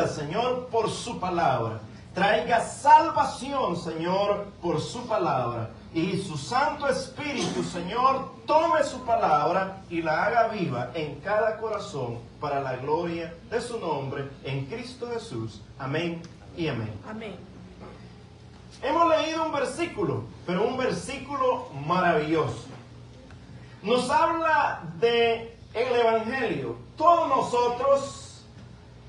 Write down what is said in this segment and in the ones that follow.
vida, Señor, por su palabra. Traiga salvación, Señor, por su palabra. Y su Santo Espíritu, Señor, tome su palabra y la haga viva en cada corazón para la gloria de su nombre, en Cristo Jesús. Amén y amén. Amén. Hemos leído un versículo, pero un versículo maravilloso. Nos habla de el Evangelio. Todos nosotros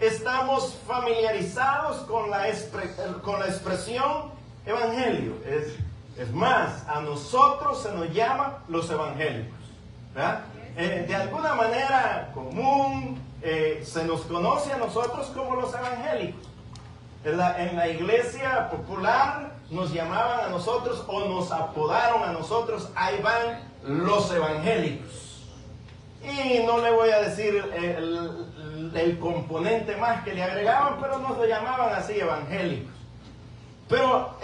estamos familiarizados con la expresión Evangelio. Es más, a nosotros se nos llama los evangélicos, ¿verdad? De alguna manera común se nos conoce a nosotros como los evangélicos. En la iglesia popular nos llamaban a nosotros o nos apodaron a nosotros, ahí van los evangélicos. Y no le voy a decir el componente más que le agregaban, pero nos lo llamaban así, evangélicos. Pero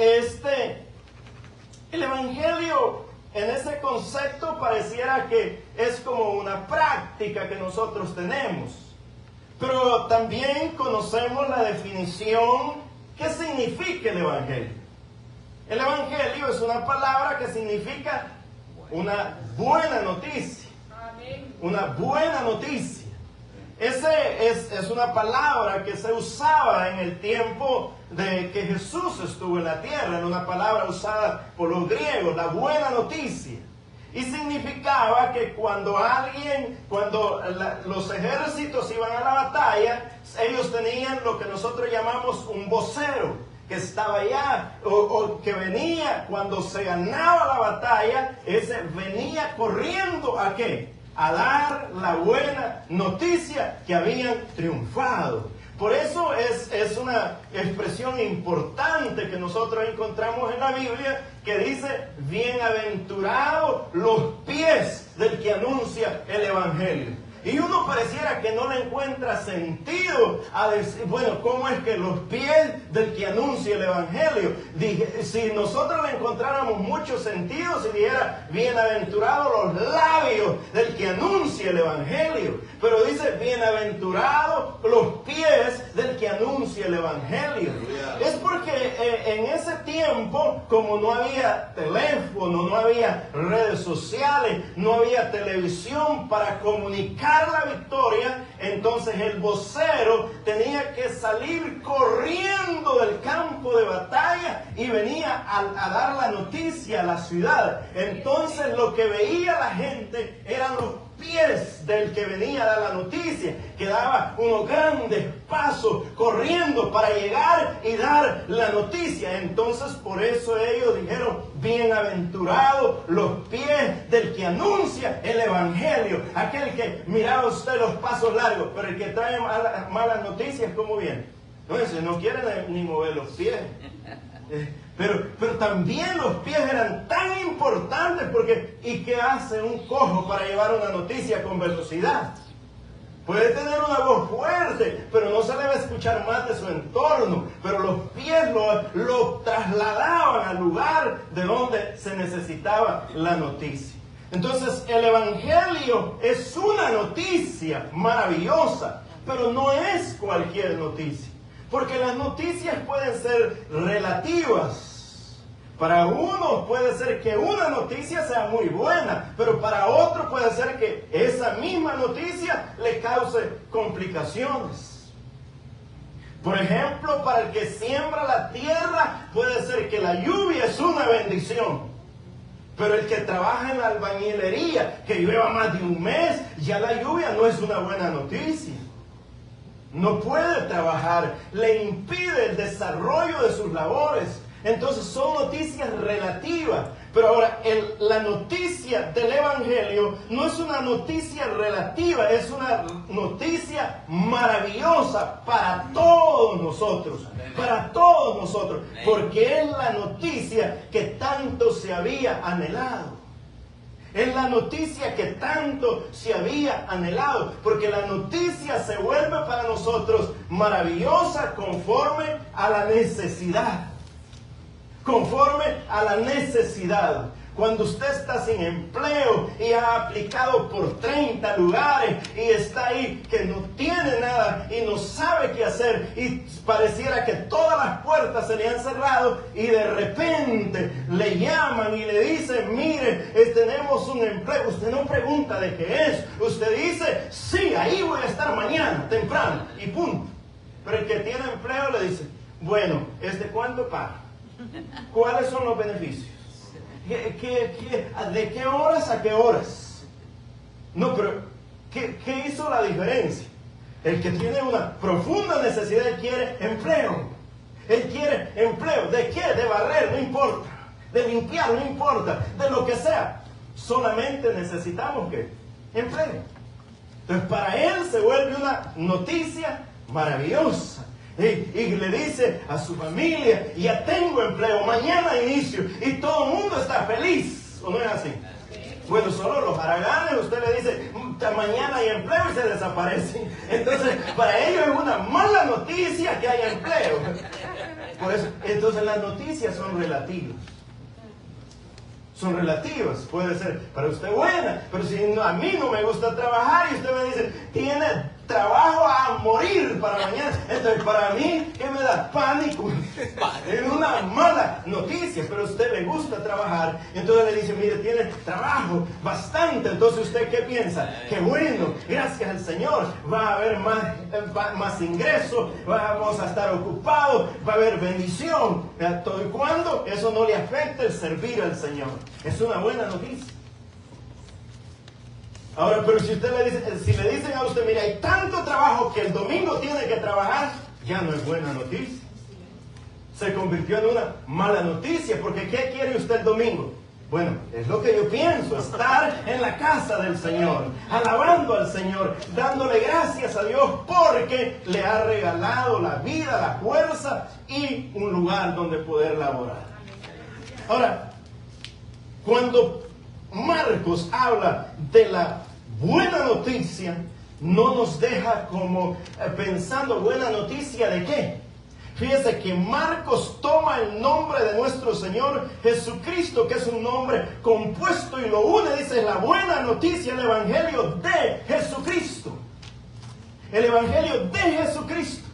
el evangelio en ese concepto pareciera que es como una práctica que nosotros tenemos. Pero también conocemos la definición. ¿Qué significa el evangelio? El evangelio es una palabra que significa una buena noticia. Una buena noticia. Es una palabra que se usaba en el tiempo de que Jesús estuvo en la tierra. Era una palabra usada por los griegos, la buena noticia. Y significaba que cuando los ejércitos iban a la batalla, ellos tenían lo que nosotros llamamos un vocero, que estaba allá, o que venía cuando se ganaba la batalla, ese venía corriendo ¿a qué? A dar la buena noticia que habían triunfado. Por eso es una expresión importante que nosotros encontramos en la Biblia que dice, bienaventurados los pies del que anuncia el Evangelio. Y uno pareciera que no le encuentra sentido a decir, bueno, ¿cómo es que los pies del que anuncia el Evangelio? Si nosotros le encontráramos mucho sentido, si dijera, bienaventurados los labios del que anuncia el Evangelio. Pero dice, bienaventurados los pies del que anuncia el Evangelio. Es porque en ese tiempo, como no había teléfono, no había redes sociales, no había televisión para comunicar la victoria, entonces el vocero tenía que salir corriendo del campo de batalla y venía a dar la noticia a la ciudad. Entonces lo que veía la gente eran los pies del que venía a dar la noticia, que daba unos grandes pasos corriendo para llegar y dar la noticia. Entonces por eso ellos dijeron, bienaventurados los pies del que anuncia el Evangelio. Aquel que miraba usted los pasos largos, pero el que trae malas noticias, ¿cómo viene? Entonces no quiere ni mover los pies. Pero también los pies eran tan importantes porque ¿y qué hace un cojo para llevar una noticia con velocidad? Puede tener una voz fuerte, pero no se debe escuchar más de su entorno. Pero los pies lo trasladaban al lugar de donde se necesitaba la noticia. Entonces el Evangelio es una noticia maravillosa, pero no es cualquier noticia. Porque las noticias pueden ser relativas. Para uno puede ser que una noticia sea muy buena, pero para otro puede ser que esa misma noticia le cause complicaciones. Por ejemplo, para el que siembra la tierra, puede ser que la lluvia es una bendición. Pero el que trabaja en la albañilería, que lleva más de un mes, ya la lluvia no es una buena noticia. No puede trabajar, le impide el desarrollo de sus labores. Entonces son noticias relativas. Pero ahora, la noticia del Evangelio no es una noticia relativa, es una noticia maravillosa para todos nosotros. Para todos nosotros. Porque es la noticia que tanto se había anhelado. Es la noticia que tanto se había anhelado, porque la noticia se vuelve para nosotros maravillosa conforme a la necesidad. Conforme a la necesidad. Cuando usted está sin empleo y ha aplicado por 30 lugares y está ahí que no tiene nada y no sabe qué hacer y pareciera que todas las puertas se le han cerrado y de repente le llaman y le dicen, mire, tenemos un empleo. Usted no pregunta de qué es. Usted dice, sí, ahí voy a estar mañana, temprano y punto. Pero el que tiene empleo le dice, bueno, ¿cuánto paga? ¿Cuáles son los beneficios? ¿De qué horas a qué horas? No, pero ¿qué hizo la diferencia? El que tiene una profunda necesidad, él quiere empleo. Él quiere empleo. ¿De qué? De barrer, no importa. De limpiar, no importa. De lo que sea. Solamente necesitamos ¿qué? Empleo. Entonces para él se vuelve una noticia maravillosa. Y le dice a su familia, ya tengo empleo, mañana inicio. Y todo el mundo está feliz. ¿O no es así? Bueno, solo los haraganes, usted le dice, mañana hay empleo y se desaparecen. Entonces, para ellos es una mala noticia que haya empleo. Por eso, entonces las noticias son relativas. Son relativas. Puede ser para usted buena, pero si a mí no me gusta trabajar y usted me dice, tiene trabajo a morir para mañana. Entonces, para mí, ¿qué me da? Pánico. Es una mala noticia, pero a usted le gusta trabajar. Entonces le dice, mire, tiene trabajo bastante. Entonces, ¿usted qué piensa? Qué bueno, gracias al Señor. Va a haber más ingresos, vamos a estar ocupados, va a haber bendición. ¿Todo y cuándo? Eso no le afecta el servir al Señor. Es una buena noticia. Ahora, pero si le dicen a usted, mira, hay tanto trabajo que el domingo tiene que trabajar, ya no es buena noticia. Se convirtió en una mala noticia, porque ¿qué quiere usted el domingo? Bueno, es lo que yo pienso, estar en la casa del Señor, alabando al Señor, dándole gracias a Dios porque le ha regalado la vida, la fuerza y un lugar donde poder laborar. Ahora, cuando Marcos habla de la buena noticia, no nos deja como pensando, ¿buena noticia de qué? Fíjese que Marcos toma el nombre de nuestro Señor Jesucristo, que es un nombre compuesto, y lo une, dice, la buena noticia, el Evangelio de Jesucristo. El Evangelio de Jesucristo.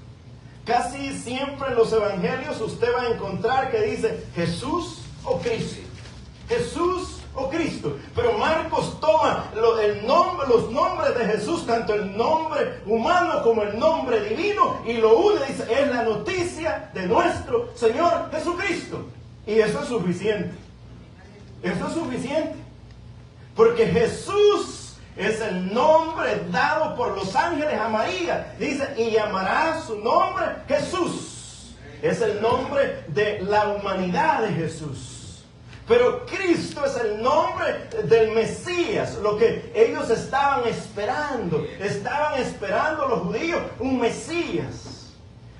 Casi siempre en los Evangelios usted va a encontrar que dice Jesús o Cristo. Jesús o Cristo. Pero Marcos toma los nombres de Jesús, tanto el nombre humano como el nombre divino, y lo une, dice, es la noticia de nuestro Señor Jesucristo. Y eso es suficiente. Eso es suficiente. Porque Jesús es el nombre dado por los ángeles a María. Dice, y llamará su nombre Jesús. Es el nombre de la humanidad de Jesús. Pero Cristo es el nombre del Mesías, lo que ellos estaban esperando los judíos, un Mesías.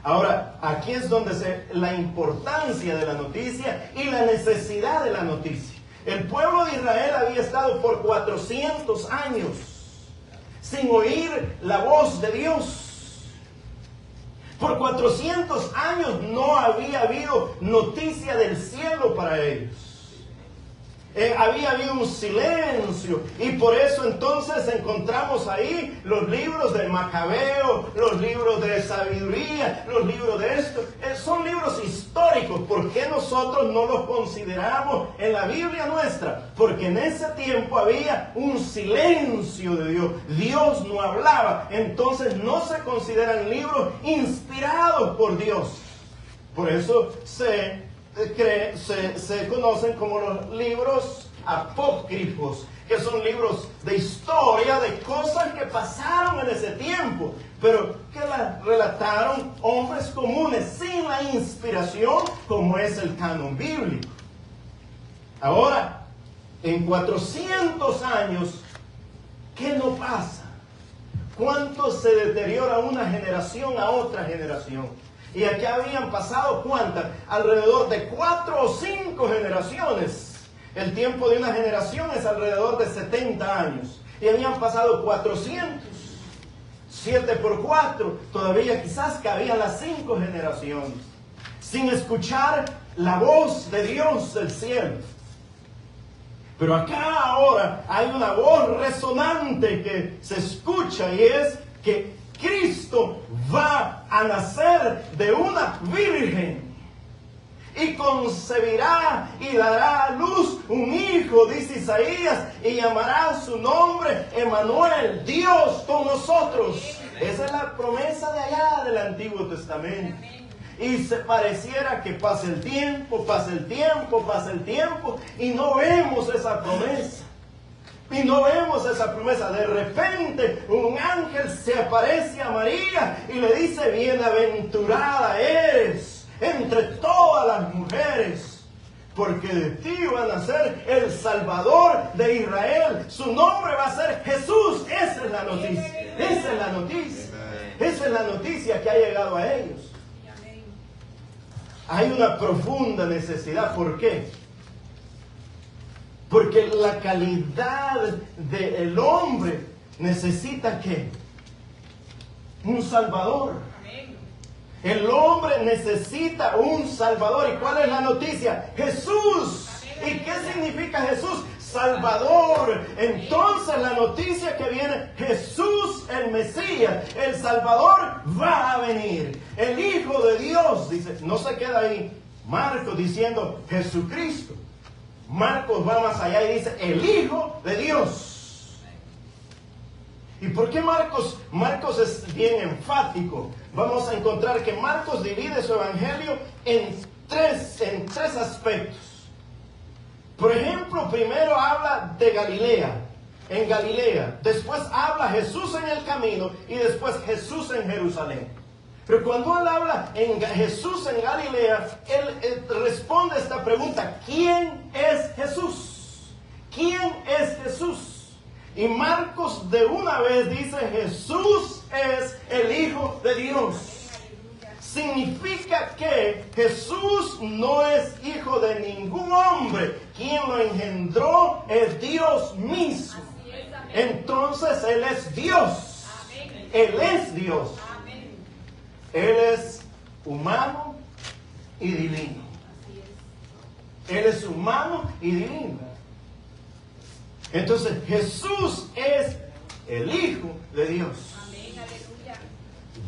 Ahora, aquí es donde la importancia de la noticia y la necesidad de la noticia. El pueblo de Israel había estado por 400 años sin oír la voz de Dios. Por 400 años no había habido noticia del cielo para ellos. Había habido un silencio, y por eso entonces encontramos ahí los libros de Macabeo, los libros de sabiduría, los libros de esto. Son libros históricos. ¿Por qué nosotros no los consideramos en la Biblia nuestra? Porque en ese tiempo había un silencio de Dios. Dios no hablaba. Entonces no se consideran libros inspirados por Dios. Por eso se conocen como los libros apócrifos, que son libros de historia, de cosas que pasaron en ese tiempo, pero que las relataron hombres comunes, sin la inspiración como es el canon bíblico. Ahora, en 400 años, ¿qué no pasa? ¿Cuánto se deteriora una generación a otra generación? Y aquí habían pasado, ¿cuántas? Alrededor de 4 o 5 generaciones. El tiempo de una generación es alrededor de 70 años. Y habían pasado 400. 7 por 4, todavía quizás cabían las 5 generaciones. Sin escuchar la voz de Dios del cielo. Pero acá ahora hay una voz resonante que se escucha y es que Cristo va a nacer de una virgen y concebirá y dará a luz un hijo, dice Isaías, y llamará su nombre Emmanuel, Dios con nosotros. Esa es la promesa de allá del Antiguo Testamento. Y se pareciera que pasa el tiempo, pasa el tiempo, pasa el tiempo, y no vemos esa promesa. Y no vemos esa promesa. De repente un ángel se aparece a María y le dice: bienaventurada eres entre todas las mujeres, porque de ti va a nacer el Salvador de Israel. Su nombre va a ser Jesús. Esa es la noticia. Esa es la noticia. Esa es la noticia que ha llegado a ellos. Hay una profunda necesidad. ¿Por qué? Porque la calidad del hombre necesita ¿qué? Un Salvador. El hombre necesita un Salvador. ¿Y cuál es la noticia? Jesús. ¿Y qué significa Jesús? Salvador. Entonces la noticia que viene: Jesús el Mesías, el Salvador, va a venir. El Hijo de Dios, dice, no se queda ahí Marcos diciendo Jesucristo. Marcos va más allá y dice el Hijo de Dios. ¿Y por qué Marcos es bien enfático? Vamos a encontrar que Marcos divide su evangelio en tres aspectos. Por ejemplo, primero habla de Galilea, en Galilea. Después habla Jesús en el camino y después Jesús en Jerusalén. Pero cuando él habla en Jesús en Galilea, él responde a esta pregunta: ¿quién es Jesús? ¿Quién es Jesús? Y Marcos de una vez dice: Jesús es el Hijo de Dios. Significa que Jesús no es hijo de ningún hombre. Quien lo engendró es Dios mismo. Entonces Él es Dios. Él es Dios. Él es humano y divino. Él es humano y divino. Entonces Jesús es el Hijo de Dios.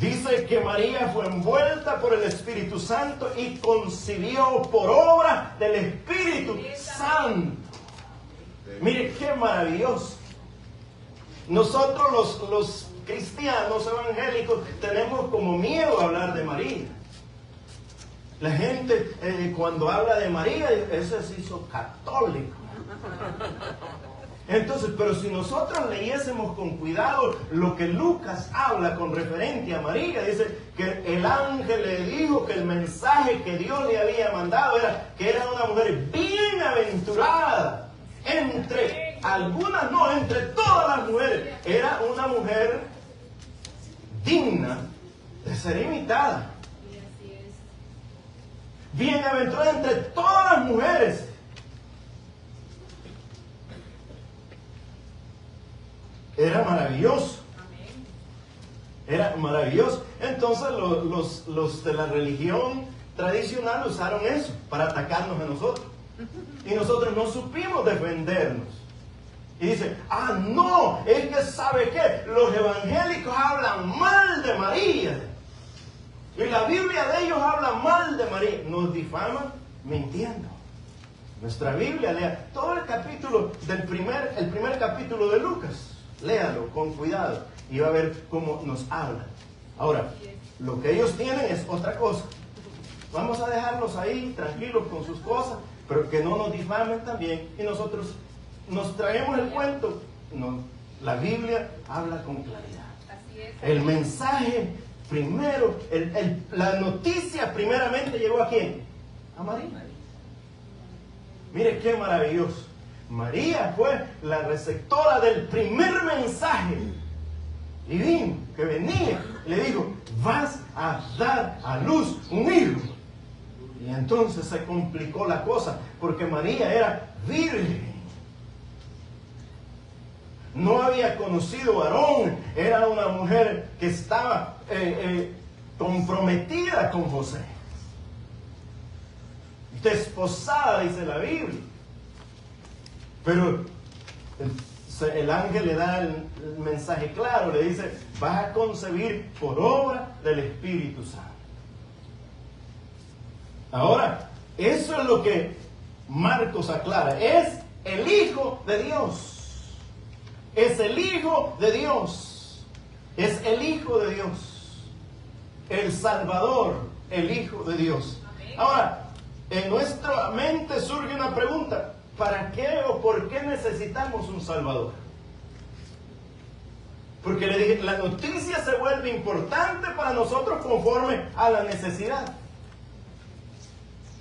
Dice que María fue envuelta por el Espíritu Santo y concibió por obra del Espíritu Santo. Mire qué maravilloso. Nosotros los cristianos evangélicos tenemos como miedo a hablar de María. La gente cuando habla de María, ese se hizo católico. Entonces, pero si nosotros leyésemos con cuidado lo que Lucas habla con referencia a María, dice que el ángel le dijo que el mensaje que Dios le había mandado era que era una mujer bienaventurada. Entre algunas, no, entre todas las mujeres. Era una mujer digna de ser imitada. Bienaventurada entre todas las mujeres. Era maravilloso. Era maravilloso. Entonces los de la religión tradicional usaron eso para atacarnos a nosotros. Y nosotros no supimos defendernos. Y dice: ah, no, es que ¿sabe qué? Los evangélicos hablan mal de María. Y la Biblia de ellos habla mal de María. Nos difaman mintiendo. Nuestra Biblia, lea todo el capítulo el primer capítulo de Lucas. Léalo con cuidado y va a ver cómo nos habla. Ahora, lo que ellos tienen es otra cosa. Vamos a dejarlos ahí tranquilos con sus cosas, pero que no nos difamen también. Y nosotros nos traemos el cuento. No, la Biblia habla con claridad. El mensaje primero, la noticia primeramente llegó ¿a quién? A María. Mire qué maravilloso. María fue la receptora del primer mensaje divino que venía. Le dijo: vas a dar a luz un hijo. Y entonces se complicó la cosa, porque María era virgen. No había conocido varón. Era una mujer que estaba comprometida con José. Desposada, dice la Biblia. Pero el ángel le da el mensaje claro, le dice, vas a concebir por obra del Espíritu Santo. Ahora, eso es lo que Marcos aclara, es el Hijo de Dios. Es el Hijo de Dios. Es el Hijo de Dios. El Salvador, el Hijo de Dios. Ahora, en nuestra mente surge una pregunta. ¿Para qué o por qué necesitamos un Salvador? Porque le dije, la noticia se vuelve importante para nosotros conforme a la necesidad.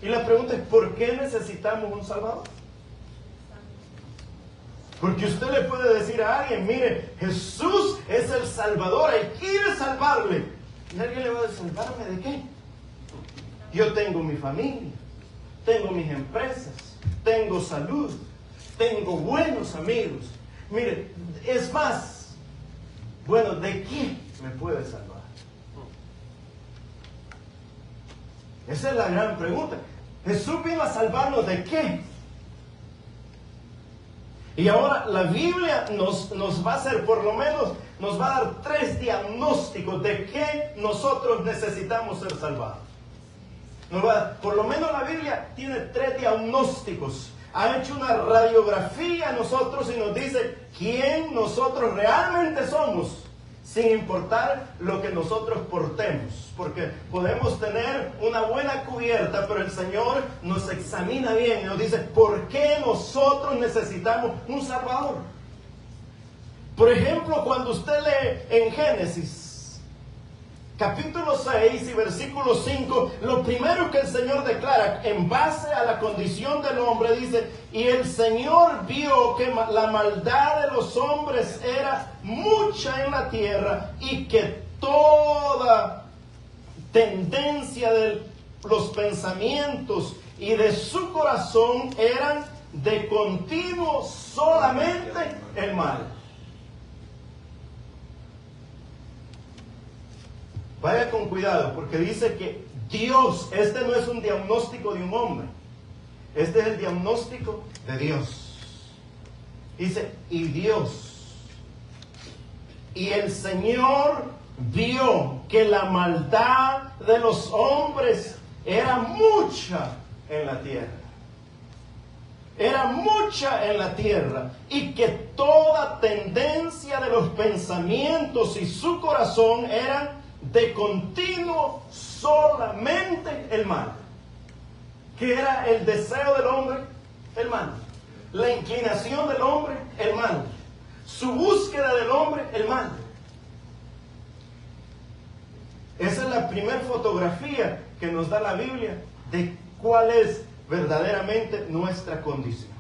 Y la pregunta es, ¿por qué necesitamos un Salvador? Porque usted le puede decir a alguien, mire, Jesús es el Salvador, Él quiere salvarle. Y alguien le va a decir, ¿salvarme de qué? Yo tengo mi familia, tengo mis empresas, tengo salud, tengo buenos amigos. Mire, es más, bueno, ¿de qué me puede salvar? Esa es la gran pregunta. Jesús vino a salvarnos ¿de qué? Y ahora la Biblia nos va a hacer, por lo menos, nos va a dar 3 diagnósticos de qué nosotros necesitamos ser salvados. Por lo menos la Biblia tiene 3 diagnósticos. Ha hecho una radiografía a nosotros y nos dice quién nosotros realmente somos, sin importar lo que nosotros portemos. Porque podemos tener una buena cubierta, pero el Señor nos examina bien y nos dice por qué nosotros necesitamos un Salvador. Por ejemplo, cuando usted lee en Génesis, capítulo 6 y versículo 5, lo primero que el Señor declara en base a la condición del hombre, dice, y el Señor vio que la maldad de los hombres era mucha en la tierra y que toda tendencia de los pensamientos y de su corazón eran de continuo solamente el mal. Vaya con cuidado, porque dice que Dios, este no es un diagnóstico de un hombre, este es el diagnóstico de Dios. Dice, y Dios, y el Señor vio que la maldad de los hombres era mucha en la tierra. Era mucha en la tierra, y que toda tendencia de los pensamientos y su corazón eran de continuo solamente el mal. ¿Qué era el deseo del hombre? El mal. La inclinación del hombre, el mal. Su búsqueda del hombre, el mal. Esa es la primera fotografía que nos da la Biblia de cuál es verdaderamente nuestra condición.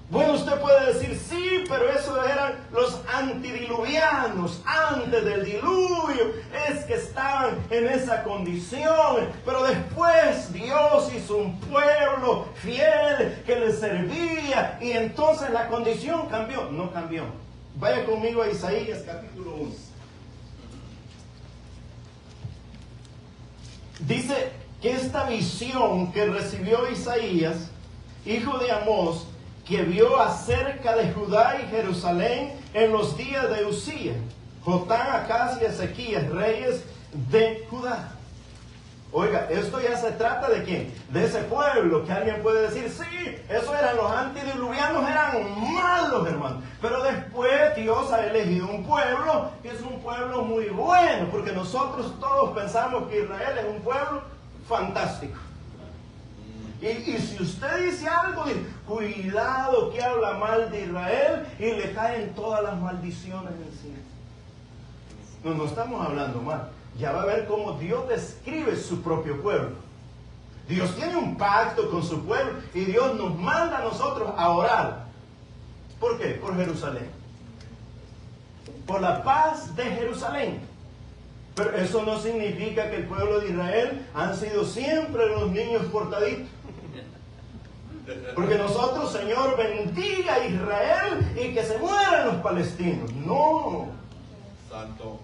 Bueno, usted puede decir, sí, pero eso eran los antediluvianos, antes del diluvio, es que estaban en esa condición, pero después Dios hizo un pueblo fiel que le servía, y entonces la condición cambió. No cambió. Vaya conmigo a Isaías capítulo 1. Dice que esta visión que recibió Isaías, hijo de Amós, que vio acerca de Judá y Jerusalén en los días de Usías, Jotán, Acaz y Ezequías, reyes de Judá. Oiga, esto ya se trata de quién, de ese pueblo, que alguien puede decir, sí, eso eran los antediluvianos, eran malos, hermano. Pero después Dios ha elegido un pueblo que es un pueblo muy bueno, porque nosotros todos pensamos que Israel es un pueblo fantástico. Y si usted dice algo, dice, cuidado que habla mal de Israel y le caen todas las maldiciones encima. No estamos hablando mal. Ya va a ver cómo Dios describe su propio pueblo. Dios tiene un pacto con su pueblo y Dios nos manda a nosotros a orar. ¿Por qué? Por Jerusalén. Por la paz de Jerusalén. Pero eso no significa que el pueblo de Israel han sido siempre los niños portaditos. Porque nosotros, Señor, bendiga a Israel y que se mueran los palestinos. No. Santo.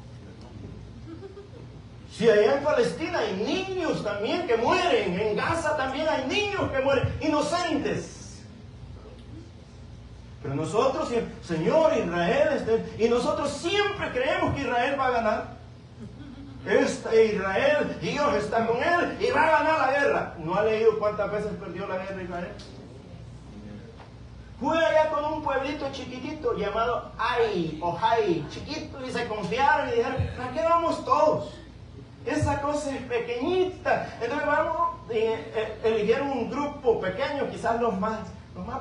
Si allá en Palestina hay niños también que mueren, en Gaza también hay niños que mueren, inocentes. Pero nosotros, Señor, Israel, y nosotros siempre creemos que Israel va a ganar. Israel, Dios está con él y va a ganar la guerra. ¿No ha leído cuántas veces perdió la guerra Israel? Fue allá con un pueblito chiquitito llamado Ai o Jai, chiquito, y se confiaron y dijeron, ¿para qué vamos todos? Esa cosa es pequeñita. Entonces vamos, eligieron un grupo pequeño, quizás los más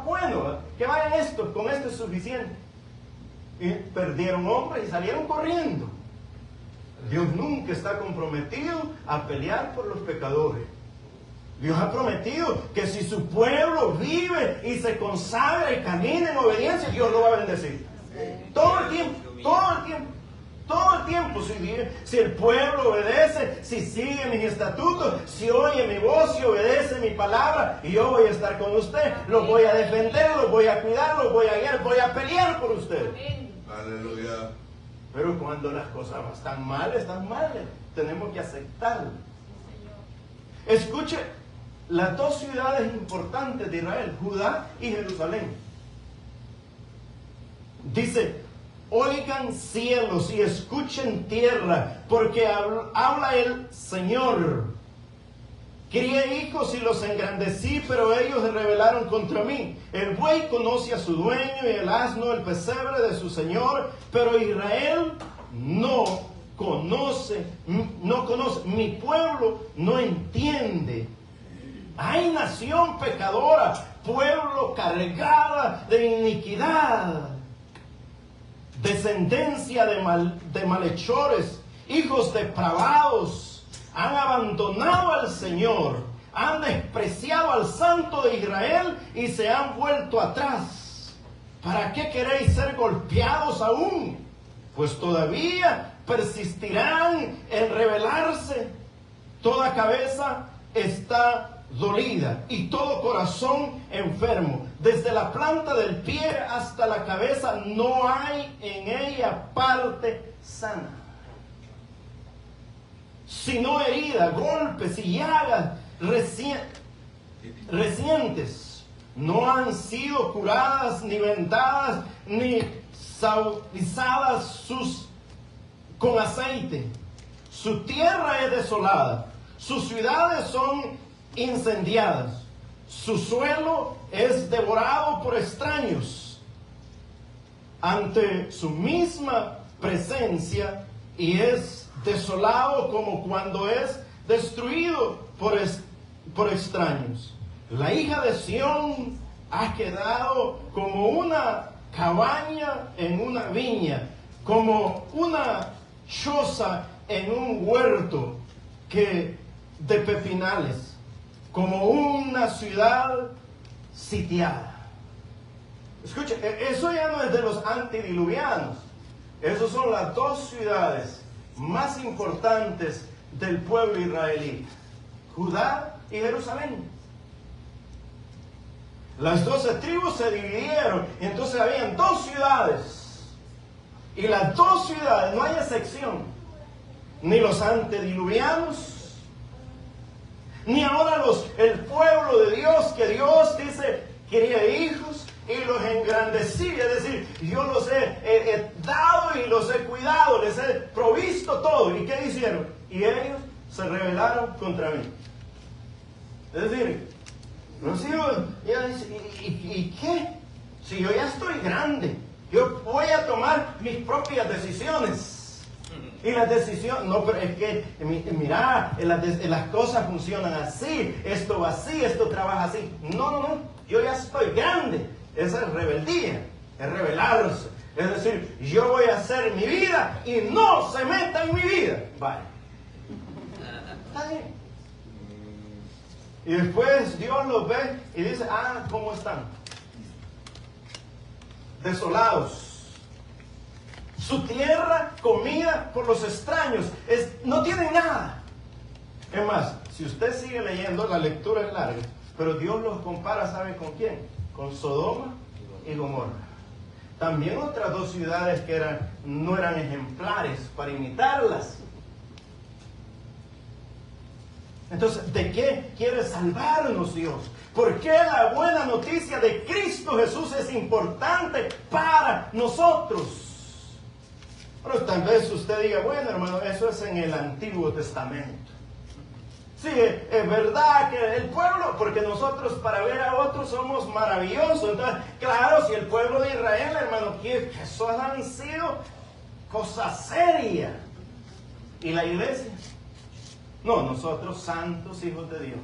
buenos, ¿verdad? Que vayan estos, con esto es suficiente. Y perdieron hombres y salieron corriendo. Dios nunca está comprometido a pelear por los pecadores. Dios ha prometido que si su pueblo vive y se consagra y camina en obediencia, Dios lo va a bendecir. Todo el tiempo, todo el tiempo. Todo el tiempo, si el pueblo obedece, si sigue mis estatutos, si oye mi voz, si obedece mi palabra, y yo voy a estar con usted, los voy a defender, los voy a cuidar, los voy a guiar, voy a pelear por usted. Aleluya. Pero cuando las cosas están mal, tenemos que aceptarlo. Escuche, las dos ciudades importantes de Israel, Judá y Jerusalén. Dice, oigan cielos y escuchen tierra, porque habla el Señor. Crié hijos y los engrandecí, pero ellos se rebelaron contra mí. El buey conoce a su dueño y el asno el pesebre de su señor, pero Israel no conoce, mi pueblo no entiende. Hay nación pecadora, pueblo cargada de iniquidad. Descendencia de malhechores, hijos depravados, han abandonado al Señor, han despreciado al Santo de Israel y se han vuelto atrás. ¿Para qué queréis ser golpeados aún? Pues todavía persistirán en rebelarse. Toda cabeza está dolida y todo corazón enfermo. Desde la planta del pie hasta la cabeza no hay en ella parte sana, sino herida, golpes y llagas recientes. No han sido curadas, ni vendadas, ni saudizadas con aceite. Su tierra es desolada, sus ciudades son incendiadas, su suelo es devorado por extraños. Ante su misma presencia, y es desolado como cuando es destruido por extraños. La hija de Sión ha quedado como una cabaña en una viña, como una choza en un huerto de pepinales, como una ciudad sitiada. Escuche, eso ya no es de los antidiluvianos. Esas son las dos ciudades más importantes del pueblo israelí, Judá y Jerusalén. Las 12 tribus se dividieron y entonces habían dos ciudades. Y las dos ciudades, no hay excepción, ni los antediluvianos, ni ahora el pueblo de Dios, que Dios dice, quería hijos y los engrandecí, es decir, yo los he dado y los he cuidado, les he provisto todo. ¿Y qué hicieron? Y ellos se rebelaron contra mí. Es decir, no sigo, ¿y qué? Si yo ya estoy grande, yo voy a tomar mis propias decisiones. Y las decisiones, no, pero es que, mira, las cosas funcionan así, esto va así, esto trabaja así. No, yo ya estoy grande. Esa es rebeldía, es rebelarse. Es decir, yo voy a hacer mi vida y no se meta en mi vida. Vale. Está bien. Y después Dios los ve y dice, ¿cómo están? Desolados. Su tierra comida por los extraños. No tienen nada. Es más, si usted sigue leyendo, la lectura es larga, pero Dios los compara, ¿sabe con quién? Con Sodoma y Gomorra. También otras dos ciudades que no eran ejemplares para imitarlas. Entonces, ¿de qué quiere salvarnos Dios? ¿Por qué la buena noticia de Cristo Jesús es importante para nosotros? Pero tal vez usted diga, bueno, hermano, eso es en el Antiguo Testamento. Sí, es verdad que el pueblo, porque nosotros para ver a otros somos maravillosos. Entonces, claro, si el pueblo de Israel, hermano, que eso han sido cosas serias. ¿Y la iglesia? No, nosotros santos hijos de Dios.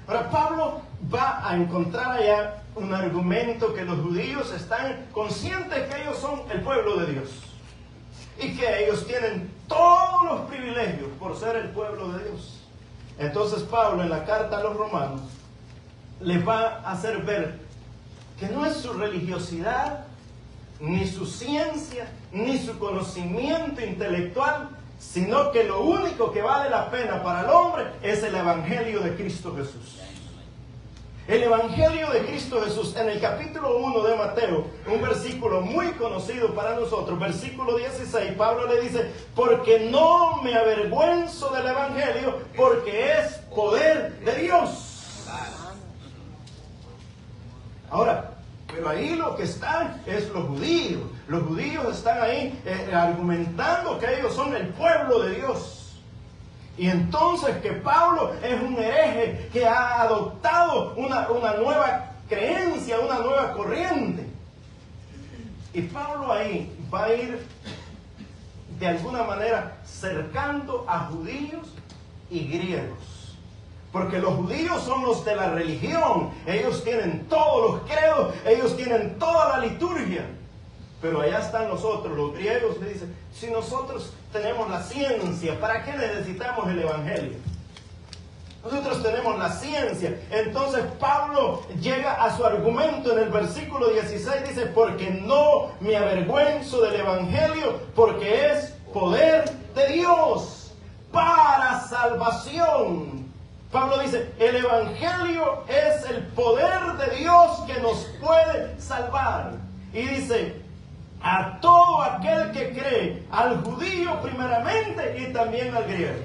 Ahora, Pablo va a encontrar allá un argumento que los judíos están conscientes que ellos son el pueblo de Dios. Y que ellos tienen todos los privilegios por ser el pueblo de Dios. Entonces Pablo en la carta a los romanos les va a hacer ver que no es su religiosidad, ni su ciencia, ni su conocimiento intelectual, sino que lo único que vale la pena para el hombre es el Evangelio de Cristo Jesús. El Evangelio de Cristo Jesús, en el capítulo 1 de Mateo, un versículo muy conocido para nosotros, versículo 16, Pablo le dice, porque no me avergüenzo del Evangelio, porque es poder de Dios. Ahora, pero ahí lo que están es los judíos. Los judíos están ahí argumentando que ellos son el pueblo de Dios. Y entonces que Pablo es un hereje que ha adoptado una nueva creencia, una nueva corriente. Y Pablo ahí va a ir de alguna manera cercando a judíos y griegos. Porque los judíos son los de la religión. Ellos tienen todos los credos, ellos tienen toda la liturgia. Pero allá están nosotros, los griegos, le dicen, si nosotros tenemos la ciencia, ¿para qué necesitamos el Evangelio? Nosotros tenemos la ciencia. Entonces Pablo llega a su argumento en el versículo 16, dice, porque no me avergüenzo del Evangelio, porque es poder de Dios para salvación. Pablo dice, el Evangelio es el poder de Dios que nos puede salvar. Y dice, a todo aquel que cree, al judío primeramente y también al griego.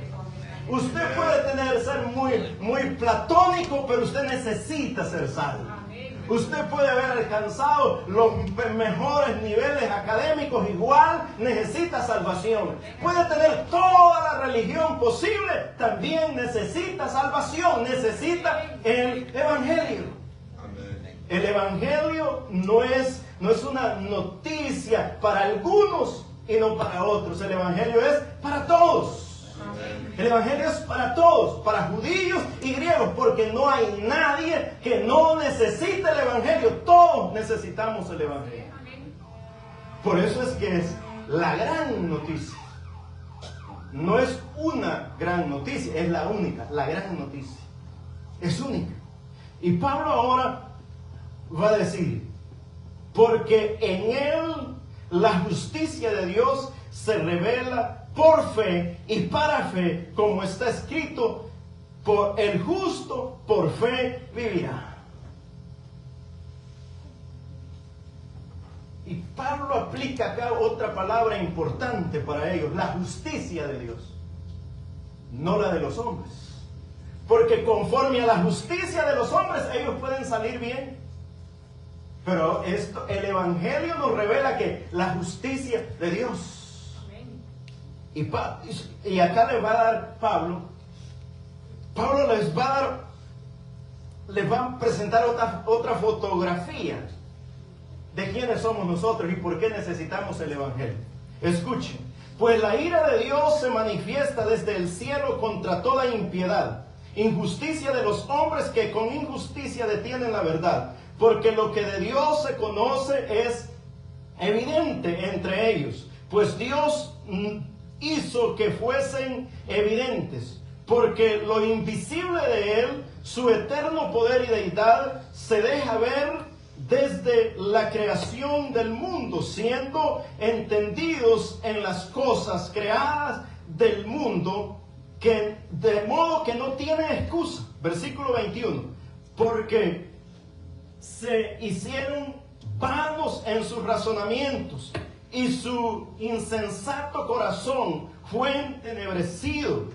Usted puede ser muy platónico, pero usted necesita ser salvo. Usted puede haber alcanzado los mejores niveles académicos, igual necesita salvación. Puede tener toda la religión posible, también necesita salvación, necesita el Evangelio. El Evangelio no es una noticia para algunos y no para otros. El Evangelio es para todos. El Evangelio es para todos, para judíos y griegos, porque no hay nadie que no necesite el Evangelio. Todos necesitamos el Evangelio. Por eso es que es la gran noticia. No es una gran noticia, es la única, la gran noticia. Es única. Y Pablo ahora va a decir, porque en él la justicia de Dios se revela por fe y para fe, como está escrito, por el justo por fe vivirá. Y Pablo aplica acá otra palabra importante para ellos, la justicia de Dios, no la de los hombres. Porque conforme a la justicia de los hombres, ellos pueden salir bien. Pero el Evangelio nos revela que la justicia de Dios. Y acá les va a dar Pablo les va a presentar otra fotografía de quiénes somos nosotros y por qué necesitamos el Evangelio. Escuchen, pues la ira de Dios se manifiesta desde el cielo contra toda impiedad, injusticia de los hombres que con injusticia detienen la verdad, porque lo que de Dios se conoce es evidente entre ellos, pues Dios hizo que fuesen evidentes, porque lo invisible de Él, su eterno poder y deidad, se deja ver desde la creación del mundo, siendo entendidos en las cosas creadas del mundo, que de modo que no tiene excusa. Versículo 21, porque se hicieron vanos en sus razonamientos, y su insensato corazón fue entenebrecido.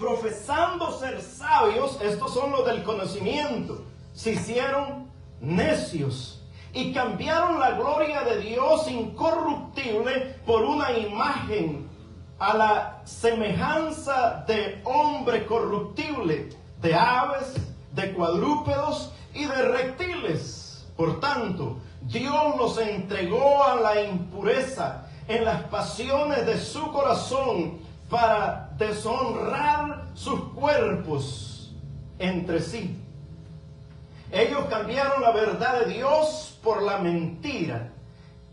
profesando ser sabios, estos son los del conocimiento, se hicieron necios y cambiaron la gloria de Dios incorruptible por una imagen a la semejanza de hombre corruptible, de aves, de cuadrúpedos y de reptiles. Por tanto, Dios los entregó a la impureza en las pasiones de su corazón para deshonrar sus cuerpos entre sí. Ellos cambiaron la verdad de Dios por la mentira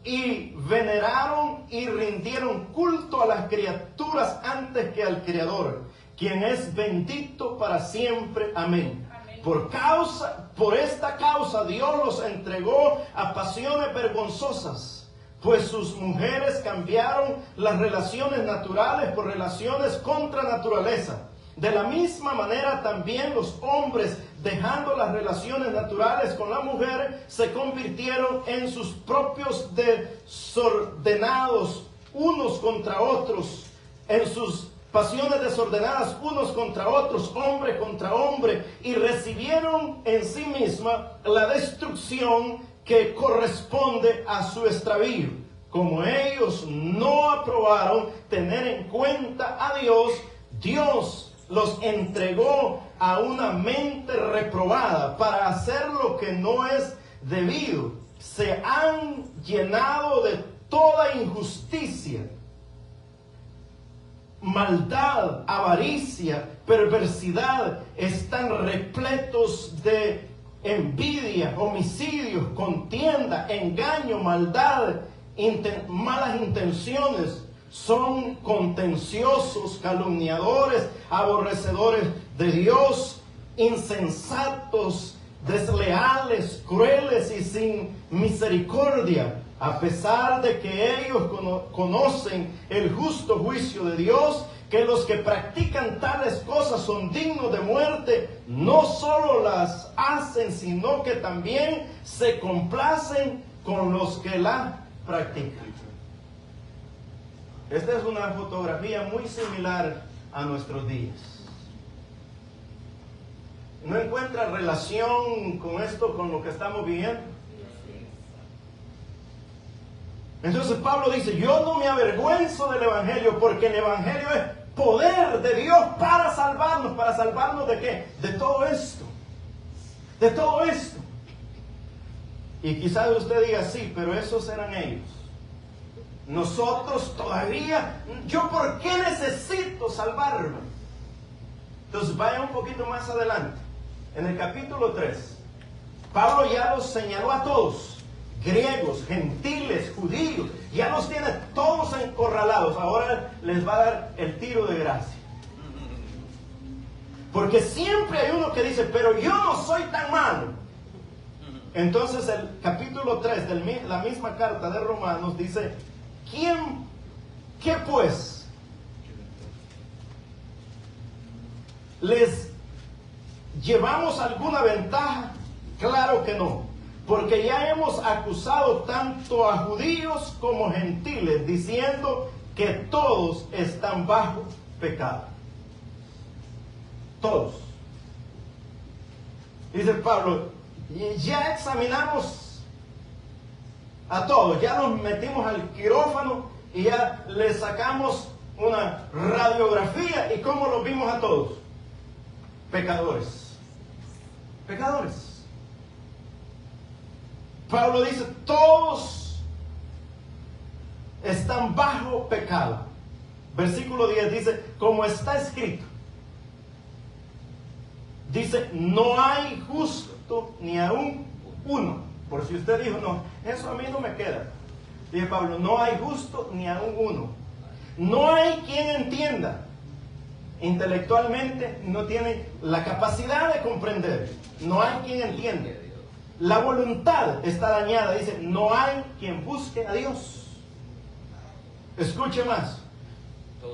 y veneraron y rindieron culto a las criaturas antes que al Creador, quien es bendito para siempre. Amén. Por esta causa Dios los entregó a pasiones vergonzosas, pues sus mujeres cambiaron las relaciones naturales por relaciones contra naturaleza. De la misma manera también los hombres, dejando las relaciones naturales con la mujer, se convirtieron en sus propios desordenados unos contra otros, en sus pasiones desordenadas unos contra otros, hombre contra hombre, y recibieron en sí misma la destrucción que corresponde a su extravío. Como ellos no aprobaron tener en cuenta a Dios, Dios los entregó a una mente reprobada para hacer lo que no es debido. Se han llenado de toda injusticia, maldad, avaricia, perversidad. Están repletos de envidia, homicidios, contienda, engaño, maldad, malas intenciones. Son contenciosos, calumniadores, aborrecedores de Dios, insensatos, desleales, crueles y sin misericordia. A pesar de que ellos conocen el justo juicio de Dios, que los que practican tales cosas son dignos de muerte, no solo las hacen, sino que también se complacen con los que la practican. Esta es una fotografía muy similar a nuestros días. ¿No encuentra relación con esto, con lo que estamos viviendo? Entonces Pablo dice, yo no me avergüenzo del Evangelio, porque el Evangelio es poder de Dios para salvarnos. ¿Para salvarnos de qué? De todo esto. De todo esto. Y quizás usted diga, sí, pero esos eran ellos. Nosotros todavía, ¿yo por qué necesito salvarme? Entonces vaya un poquito más adelante. En el capítulo 3, Pablo ya los señaló a todos, griegos, gentiles, judíos, ya los tiene todos encorralados. Ahora les va a dar el tiro de gracia. Porque siempre hay uno que dice, pero yo no soy tan malo. Entonces el capítulo 3 de la misma carta de Romanos dice, ¿qué pues? ¿Les llevamos alguna ventaja? Claro que no, porque ya hemos acusado tanto a judíos como gentiles, diciendo que todos están bajo pecado. Todos. Dice Pablo, ya examinamos a todos, ya nos metimos al quirófano y ya le sacamos una radiografía. ¿Y cómo los vimos a todos? Pecadores. Pecadores. Pablo dice, todos están bajo pecado. Versículo 10 dice, como está escrito. Dice, no hay justo ni aún uno. Por si usted dijo, no, eso a mí no me queda. Dice Pablo, no hay justo ni aún uno. No hay quien entienda. Intelectualmente no tiene la capacidad de comprender. No hay quien entienda. La voluntad está dañada. Dice, no hay quien busque a Dios. Escuche más.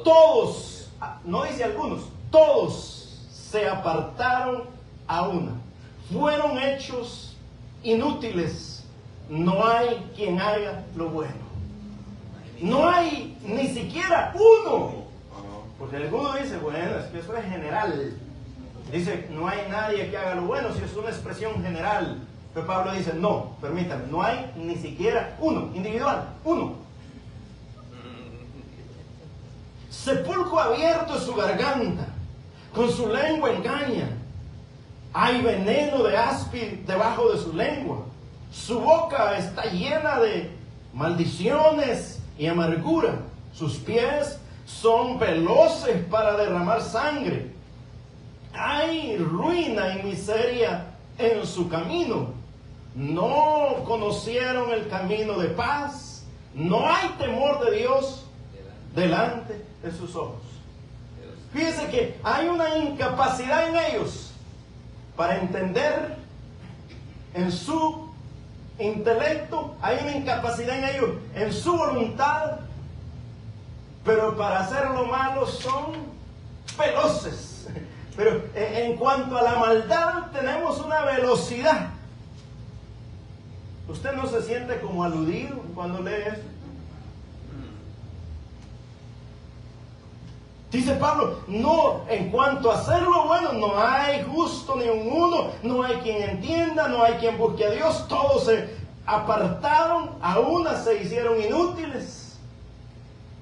Todos, no dice algunos, todos se apartaron a una. Fueron hechos inútiles. No hay quien haga lo bueno. No hay ni siquiera uno. Porque alguno dice, bueno, es que eso es general. Dice, no hay nadie que haga lo bueno, si es una expresión general. Pero Pablo dice, no, permítame, no hay ni siquiera uno, individual, uno. Sepulcro abierto es su garganta, con su lengua engaña. Hay veneno de áspid debajo de su lengua. Su boca está llena de maldiciones y amargura. Sus pies son veloces para derramar sangre. Hay ruina y miseria en su camino. No conocieron el camino de paz. No hay temor de Dios delante de sus ojos. Fíjense que hay una incapacidad en ellos para entender en su intelecto, hay una incapacidad en ellos en su voluntad, pero para hacer lo malo son veloces. Pero en cuanto a la maldad tenemos una velocidad. ¿Usted no se siente como aludido cuando lee esto? Dice Pablo, no, en cuanto a hacer lo bueno, no hay justo ni un uno, no hay quien entienda, no hay quien busque a Dios, todos se apartaron, a una se hicieron inútiles.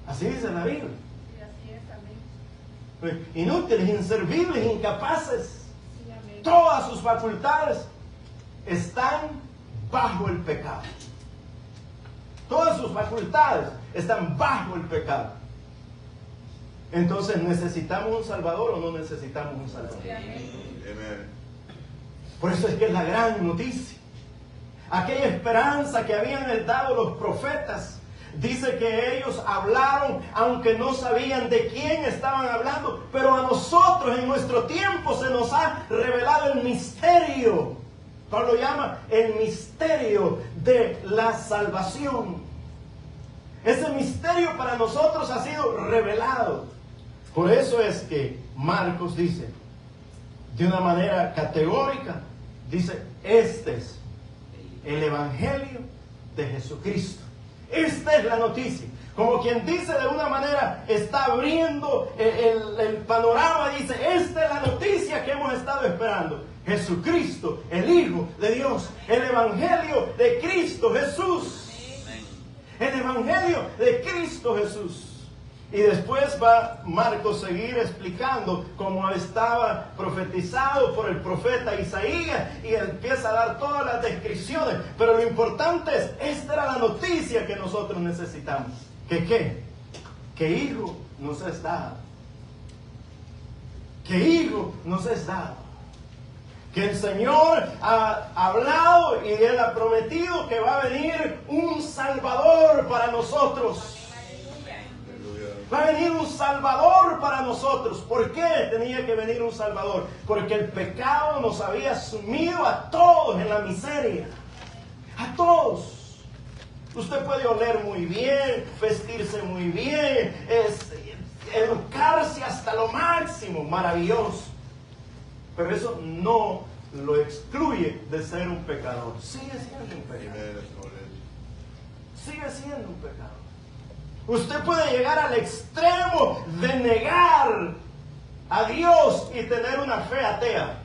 Así dice la Biblia. Y así es, amén. Inútiles, inservibles, incapaces. Sí, amén. Todas sus facultades están bajo el pecado. Todas sus facultades están bajo el pecado. Entonces, ¿necesitamos un Salvador o no necesitamos un Salvador? Sí, amén. Por eso es que es la gran noticia. Aquella esperanza que habían dado los profetas. Dice que ellos hablaron aunque no sabían de quién estaban hablando. Pero a nosotros en nuestro tiempo se nos ha revelado el misterio. Pablo llama el misterio de la salvación. Ese misterio para nosotros ha sido revelado. Por eso es que Marcos dice, de una manera categórica, dice, este es el Evangelio de Jesucristo. Esta es la noticia. Como quien dice de una manera, está abriendo el panorama, dice, esta es la noticia que hemos estado esperando. Jesucristo, el Hijo de Dios, el Evangelio de Cristo Jesús. El Evangelio de Cristo Jesús. Y después va Marcos a seguir explicando cómo estaba profetizado por el profeta Isaías y empieza a dar todas las descripciones. Pero lo importante es, esta era la noticia que nosotros necesitamos. ¿Que qué? Que Hijo nos es dado. Que Hijo nos es dado. Que el Señor ha hablado y Él ha prometido que va a venir un Salvador para nosotros. Va a venir un Salvador para nosotros. ¿Por qué tenía que venir un Salvador? Porque el pecado nos había sumido a todos en la miseria. A todos. Usted puede oler muy bien, vestirse muy bien, educarse hasta lo máximo, maravilloso. Pero eso no lo excluye de ser un pecador. Sigue siendo un pecador. Sigue siendo un pecador. Usted puede llegar al extremo de negar a Dios y tener una fe atea.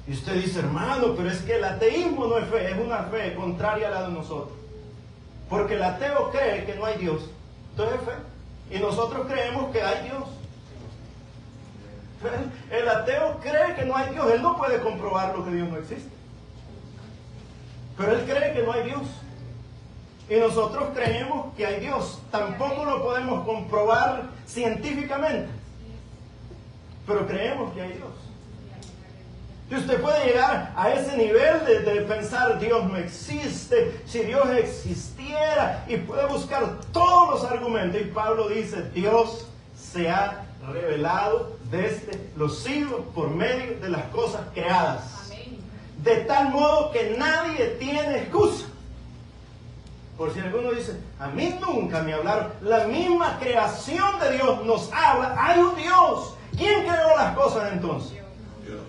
Y usted dice, hermano, pero es que el ateísmo no es fe, es una fe contraria a la de nosotros. Porque el ateo cree que no hay Dios. Entonces es fe. Y nosotros creemos que hay Dios. El ateo cree que no hay Dios. Él no puede comprobar lo que Dios no existe. Pero él cree que no hay Dios. Y nosotros creemos que hay Dios. Tampoco lo podemos comprobar científicamente. Pero creemos que hay Dios. Y usted puede llegar a ese nivel de pensar Dios no existe, si Dios existiera, y puede buscar todos los argumentos. Y Pablo dice, Dios se ha revelado desde los siglos por medio de las cosas creadas. Amén. De tal modo que nadie tiene excusa. Por si alguno dice, a mí nunca me hablaron. La misma creación de Dios nos habla. Hay un Dios. ¿Quién creó las cosas entonces? Dios.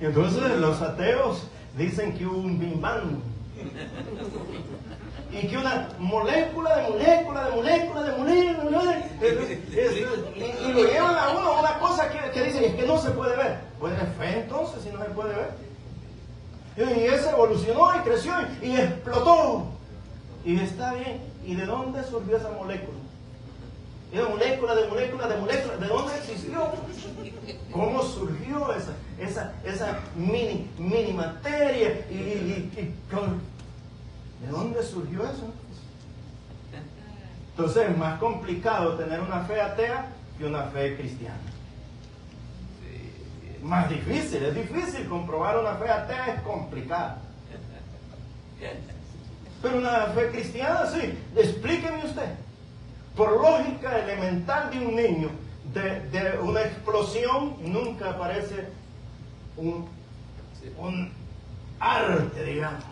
Y entonces los ateos dicen que hubo un Big Bang. Y y que una molécula de molécula de molécula de molécula, y lo llevan a uno a una cosa que dicen, es que no se puede ver. Pues es fe entonces, si no se puede ver. Y eso evolucionó y creció y explotó. Y está bien. ¿Y de dónde surgió esa molécula? Y de molécula, de molécula, de molécula. ¿De dónde existió? ¿Cómo surgió esa mini materia? ¿De dónde surgió eso? Entonces es más complicado tener una fe atea que una fe cristiana. Más difícil, es difícil comprobar una fe atea, es complicado. Pero una fe cristiana, sí. Explíqueme usted. Por lógica elemental de un niño, de una explosión nunca aparece un arte, digamos.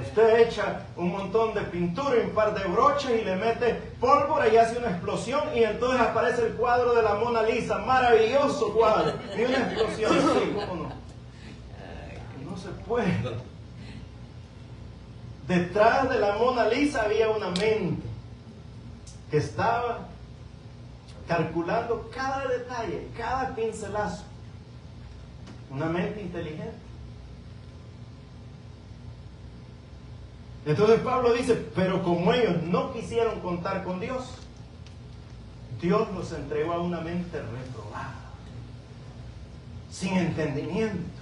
Usted echa un montón de pintura y un par de broches y le mete pólvora y hace una explosión y entonces aparece el cuadro de la Mona Lisa, maravilloso cuadro, y una explosión, sí, ¿cómo no? No se puede. Detrás de la Mona Lisa había una mente que estaba calculando cada detalle, cada pincelazo. Una mente inteligente. Entonces Pablo dice, pero como ellos no quisieron contar con Dios, Dios los entregó a una mente reprobada, sin entendimiento,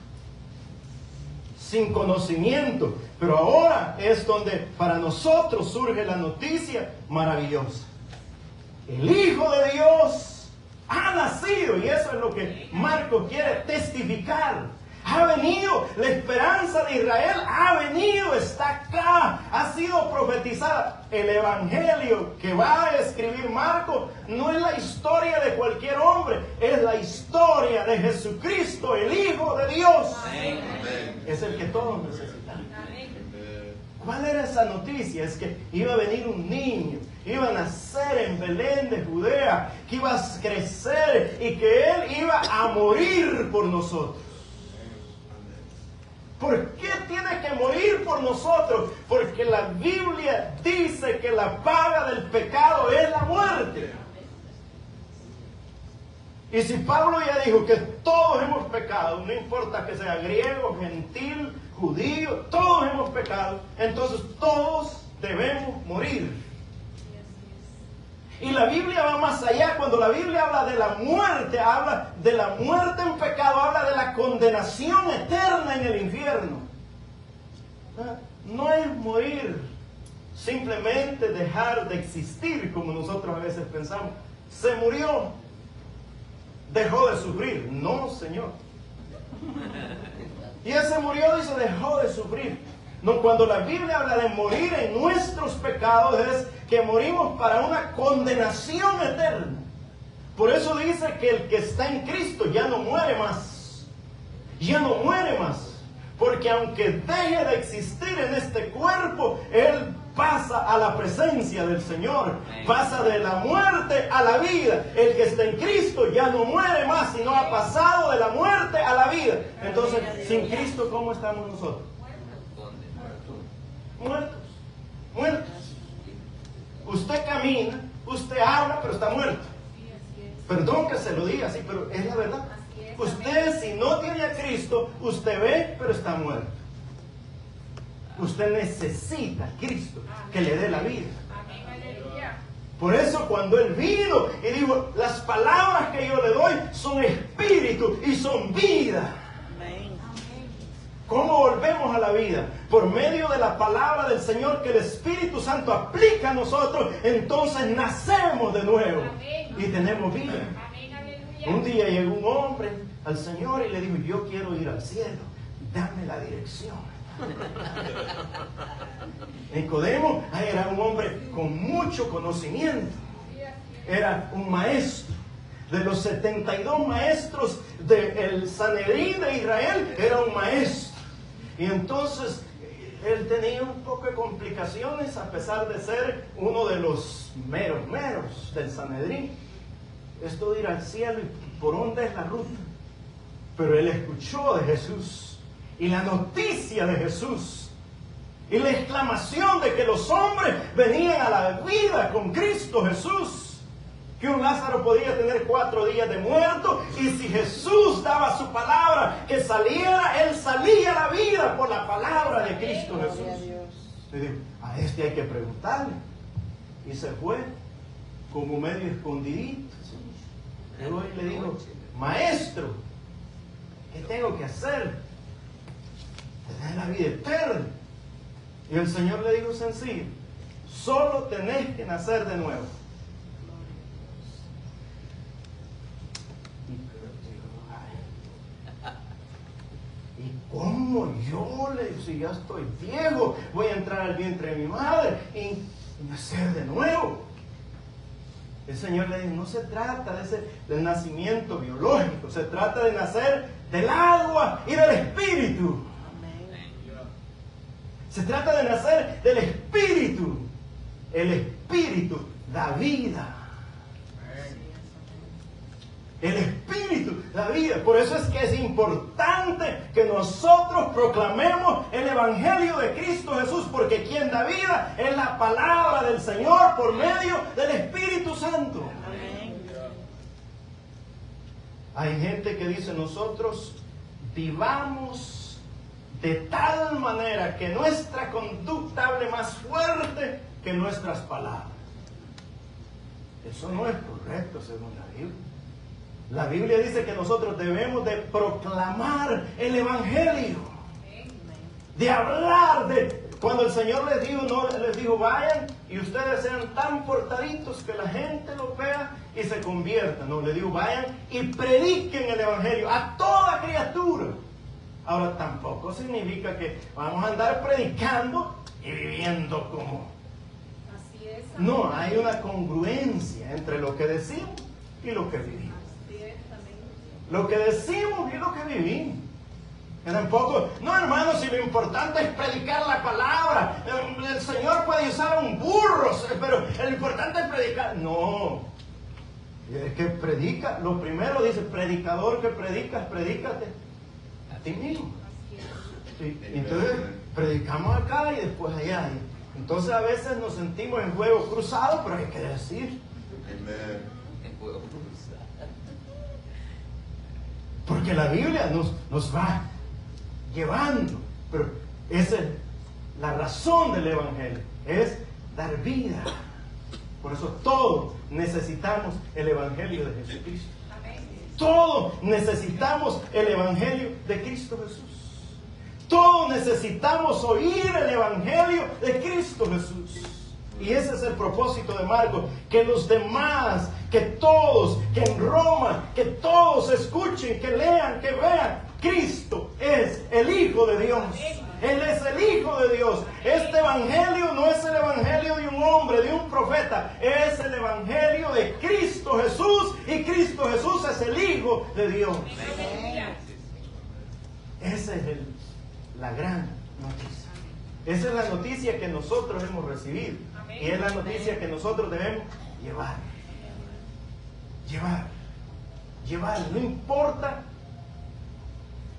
sin conocimiento. Pero ahora es donde para nosotros surge la noticia maravillosa. El Hijo de Dios ha nacido, y eso es lo que Marcos quiere testificar. Ha venido, la esperanza de Israel ha venido, está acá, ha sido profetizada. El evangelio que va a escribir Marcos no es la historia de cualquier hombre, es la historia de Jesucristo, el Hijo de Dios. Amén. Es el que todos necesitamos. ¿Cuál era esa noticia? Es que iba a venir un niño, iba a nacer en Belén de Judea, que iba a crecer y que Él iba a morir por nosotros. ¿Por qué tiene que morir por nosotros? Porque la Biblia dice que la paga del pecado es la muerte. Y si Pablo ya dijo que todos hemos pecado, no importa que sea griego, gentil, judío, todos hemos pecado, entonces todos debemos morir. Y la Biblia va más allá. Cuando la Biblia habla de la muerte en pecado, habla de la condenación eterna en el infierno. No es morir, simplemente dejar de existir como nosotros a veces pensamos. Se murió, dejó de sufrir. No, Señor. Y ese murió, dice, dejó de sufrir. No, cuando la Biblia habla de morir en nuestros pecados, es que morimos para una condenación eterna. Por eso dice que el que está en Cristo ya no muere más. Ya no muere más. Porque aunque deje de existir en este cuerpo, Él pasa a la presencia del Señor. Pasa de la muerte a la vida. El que está en Cristo ya no muere más, sino ha pasado de la muerte a la vida. Entonces, sin Cristo, ¿cómo estamos nosotros? Muertos. Usted camina, usted habla, pero está muerto. Perdón que se lo diga así, pero es la verdad. Usted, si no tiene a Cristo, usted ve, pero está muerto. Usted necesita a Cristo que le dé la vida. Por eso cuando Él vino y dijo, las palabras que yo le doy son espíritu y son vida. ¿Cómo volvemos a la vida? Por medio de la palabra del Señor que el Espíritu Santo aplica a nosotros, entonces nacemos de nuevo y tenemos vida. Un día llegó un hombre al Señor y le dijo, yo quiero ir al cielo, dame la dirección. Nicodemo era un hombre con mucho conocimiento, era un maestro. De los 72 maestros del Sanedrín de Israel, era un maestro. Y entonces él tenía un poco de complicaciones a pesar de ser uno de los meros del Sanedrín. Esto de ir al cielo y por dónde es la ruta. Pero él escuchó de Jesús y la noticia de Jesús Y la exclamación de que los hombres venían a la vida con Cristo Jesús. Que un Lázaro podía tener 4 días de muerto, y si Jesús daba su palabra que saliera, él salía a la vida por la palabra de Cristo Jesús. Le digo, a este hay que preguntarle. Y se fue como medio escondidito. Luego le digo, maestro, ¿qué tengo que hacer? Tener la vida eterna. Y el Señor le dijo sencillo, solo tenés que nacer de nuevo. ¿Y cómo yo le digo, si ya estoy viejo, voy a entrar al vientre de mi madre y nacer de nuevo? El Señor le dice, no se trata del nacimiento biológico, se trata de nacer del agua y del Espíritu. Se trata de nacer del Espíritu. El Espíritu da vida. El Espíritu da vida. Por eso es que es importante que nosotros proclamemos el Evangelio de Cristo Jesús, porque quien da vida es la palabra del Señor por medio del Espíritu Santo. Hay gente que dice, nosotros vivamos de tal manera que nuestra conducta hable más fuerte que nuestras palabras. Eso no es correcto según la Biblia. La Biblia dice que nosotros debemos de proclamar el Evangelio. De hablar de... Cuando el Señor les dijo, no, les dijo, vayan y ustedes sean tan portaditos que la gente los vea y se convierta. No, les digo, vayan y prediquen el Evangelio a toda criatura. Ahora, tampoco significa que vamos a andar predicando y viviendo como... Así es. No, hay una congruencia entre lo que decimos y lo que vivimos. Así es, amén. Lo que decimos y lo que vivimos. Que tampoco, no hermano, si lo importante es predicar la palabra, el Señor puede usar un burro, pero lo importante es predicar. No, es que predica, lo primero dice, predicador que predicas, predícate a ti mismo. Sí, entonces predicamos acá y después allá. Entonces a veces nos sentimos en juego cruzado, pero hay que decir. En juego cruzado. Porque la Biblia nos va llevando, pero esa es la razón del Evangelio, es dar vida. Por eso todos necesitamos el Evangelio de Jesucristo. Todos necesitamos el Evangelio de Cristo Jesús. Todos necesitamos oír el Evangelio de Cristo Jesús. Y ese es el propósito de Marcos, que los demás, que todos, que en Roma, que todos escuchen, que lean, que vean. Cristo es el Hijo de Dios. Él es el Hijo de Dios. Este Evangelio no es el Evangelio de un hombre, de un profeta. Es el Evangelio de Cristo Jesús. Y Cristo Jesús es el Hijo de Dios. Esa es la gran noticia. Esa es la noticia que nosotros hemos recibido. Y es la noticia que nosotros debemos llevar. Llevar. No importa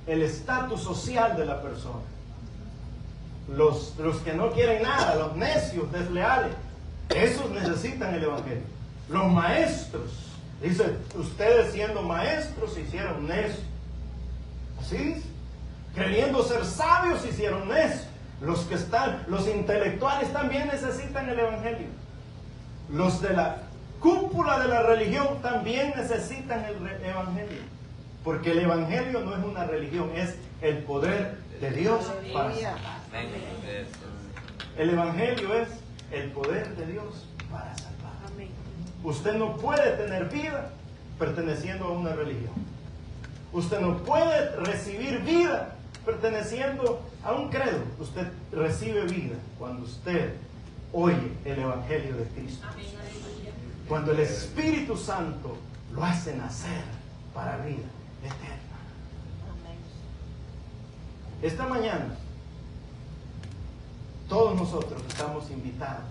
el estatus social de la persona. Los que no quieren nada, los necios, desleales, esos necesitan el Evangelio. Los maestros, dice, ustedes siendo maestros se hicieron necios. Así dice. Creyendo ser sabios se hicieron necios. Los intelectuales también necesitan el Evangelio. Los de la cúpula de la religión también necesitan el Evangelio. Porque el Evangelio no es una religión, es el poder de Dios para salvar. El Evangelio es el poder de Dios para salvar. Usted no puede tener vida perteneciendo a una religión. Usted no puede recibir vida perteneciendo a un credo. Usted recibe vida cuando usted oye el Evangelio de Cristo. Cuando el Espíritu Santo lo hace nacer para vida eterna. Esta mañana todos nosotros estamos invitados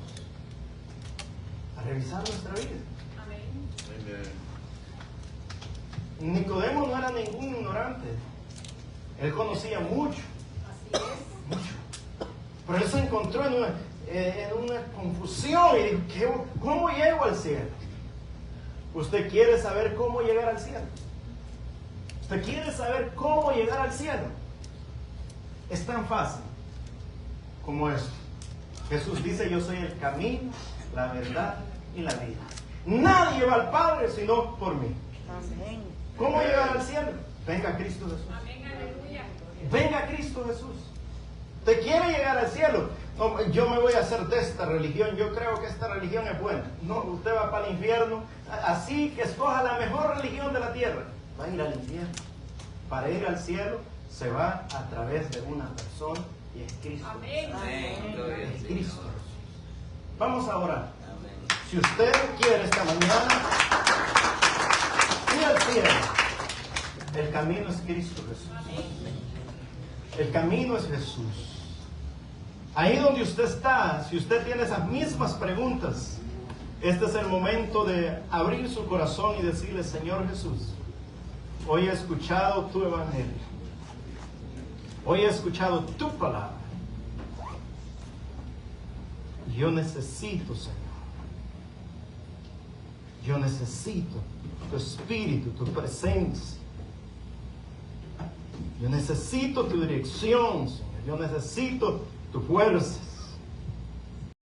a revisar nuestra vida. Nicodemo no era ningún ignorante. Él conocía mucho. Mucho. Pero él se encontró en una confusión y dijo, ¿cómo llego al cielo? ¿Usted quiere saber cómo llegar al cielo? ¿Usted quiere saber cómo llegar al cielo? Es tan fácil como esto. Jesús dice, yo soy el camino, la verdad y la vida. Nadie va al Padre sino por mí. Amén. ¿Cómo llegar al cielo? Venga Cristo Jesús. Amén, aleluya. Venga Cristo Jesús. ¿Usted quiere llegar al cielo? No, yo me voy a hacer de esta religión. Yo creo que esta religión es buena. No, usted va para el infierno. Así que escoja la mejor religión de la tierra. Va a ir al infierno. Para ir al cielo se va a través de una persona y es Cristo. Amén. Amén. Gloria al Es Señor. Cristo Jesús. Vamos a orar. Amén. Si usted quiere esta mañana ir al cielo, el camino es Cristo Jesús. El camino es Jesús. Ahí donde usted está, si usted tiene esas mismas preguntas, este es el momento de abrir su corazón y decirle, Señor Jesús, hoy he escuchado tu evangelio. Hoy he escuchado tu palabra. Yo necesito, Señor. Yo necesito tu espíritu, tu presencia. Yo necesito tu dirección, Señor. Yo necesito tu fuerza.